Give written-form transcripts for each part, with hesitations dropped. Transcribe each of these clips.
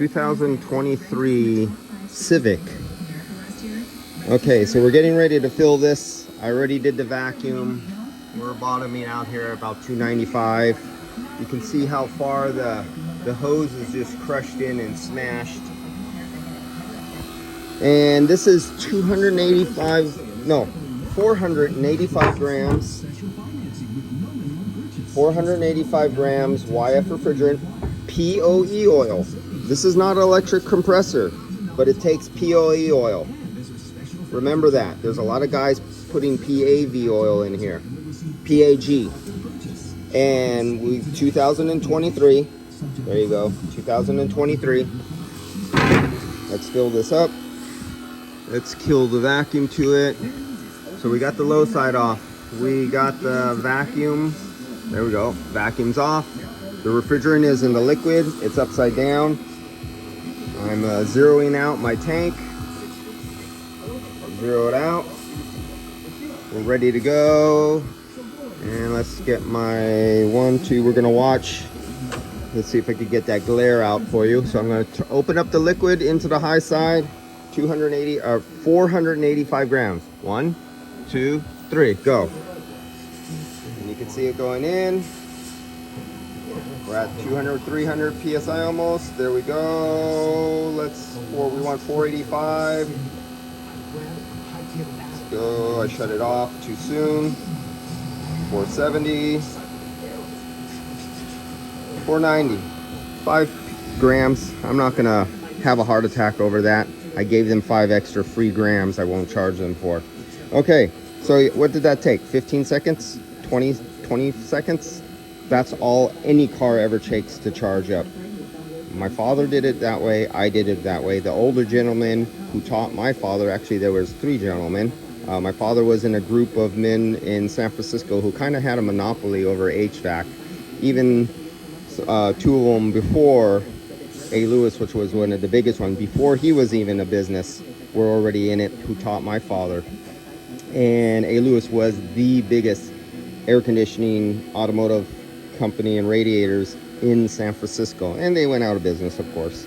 2023 Civic. Okay, so we're getting ready to fill this. I already did the vacuum. We're bottoming out here at about 295. You can see how far the hose is just crushed in and smashed. And this is 485 grams. 485 grams YF refrigerant, POE oil. This is not an electric compressor, but it takes POE oil. Remember that. There's a lot of guys putting PAV oil in here. PAG. And 2023. There you go. 2023. Let's fill this up. Let's kill the vacuum to it. So we got the low side off. We got the vacuum. There we go. Vacuum's off. The refrigerant is in the liquid. It's upside down. I'm zeroing out my tank. Zero it out. We're ready to go. And let's get my 1, 2. We're gonna watch. Let's see if I can get that glare out for you. So I'm gonna open up the liquid into the high side. 485 grams. 1, 2, 3, go. And you can see it going in. We're at 200, 300 PSI almost. There we go. We want 485. Let's go. I shut it off too soon. 470. 490. 5 grams. I'm not gonna have a heart attack over that. I gave them 5 extra free grams I won't charge them for. Okay, so what did that take? 15 seconds? 20 seconds? That's all any car ever takes to charge up. My father did it that way. I did it that way. The older gentleman who taught my father, actually there was 3 gentlemen. My father was in a group of men in San Francisco who kind of had a monopoly over HVAC. Even 2 of them before A. Lewis, which was one of the biggest ones, before he was even a business, were already in it, who taught my father. And A. Lewis was the biggest air conditioning automotive company and radiators in San Francisco. And they went out of business, of course.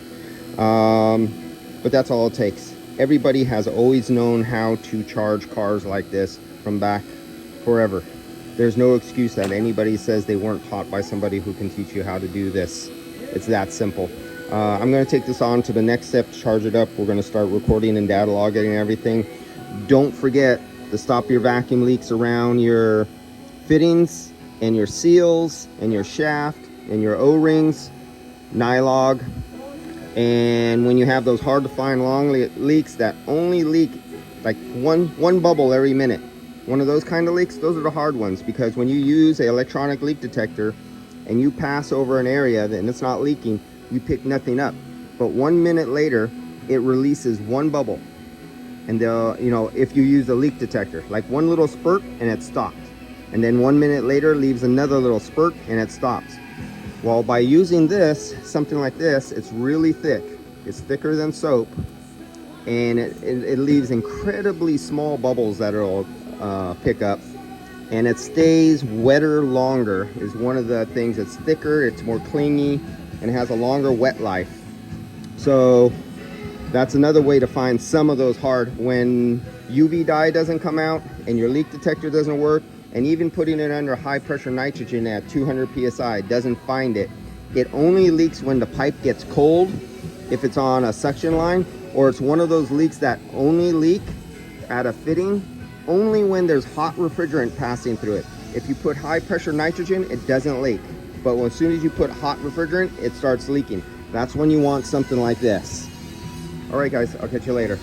But that's all it takes. Everybody has always known how to charge cars like this from back forever. There's no excuse that anybody says they weren't taught by somebody who can teach you how to do this. It's that simple. I'm going to take this on to the next step, charge it up. We're going to start recording and data logging and everything. Don't forget to stop your vacuum leaks around your fittings and your seals and your shaft and your O-rings, Nylog. And when you have those hard to find long leaks that only leak like one bubble every minute, one of those kind of leaks, those are the hard ones, because when you use an electronic leak detector and you pass over an area and it's not leaking, you pick nothing up. But 1 minute later, it releases one bubble. And if you use a leak detector, like one little spurt and it stopped. And then 1 minute later leaves another little spurt and it stops. Well, by using this, something like this, it's really thick. It's thicker than soap. And it leaves incredibly small bubbles that it'll pick up. And it stays wetter longer is one of the things. It's thicker, it's more clingy, and it has a longer wet life. So that's another way to find some of those hard. When UV dye doesn't come out and your leak detector doesn't work, and even putting it under high pressure nitrogen at 200 PSI doesn't find it. It only leaks when the pipe gets cold, if it's on a suction line, or it's one of those leaks that only leak at a fitting only when there's hot refrigerant passing through it. If you put high pressure nitrogen, it doesn't leak. But as soon as you put hot refrigerant, it starts leaking. That's when you want something like this. All right, guys, I'll catch you later.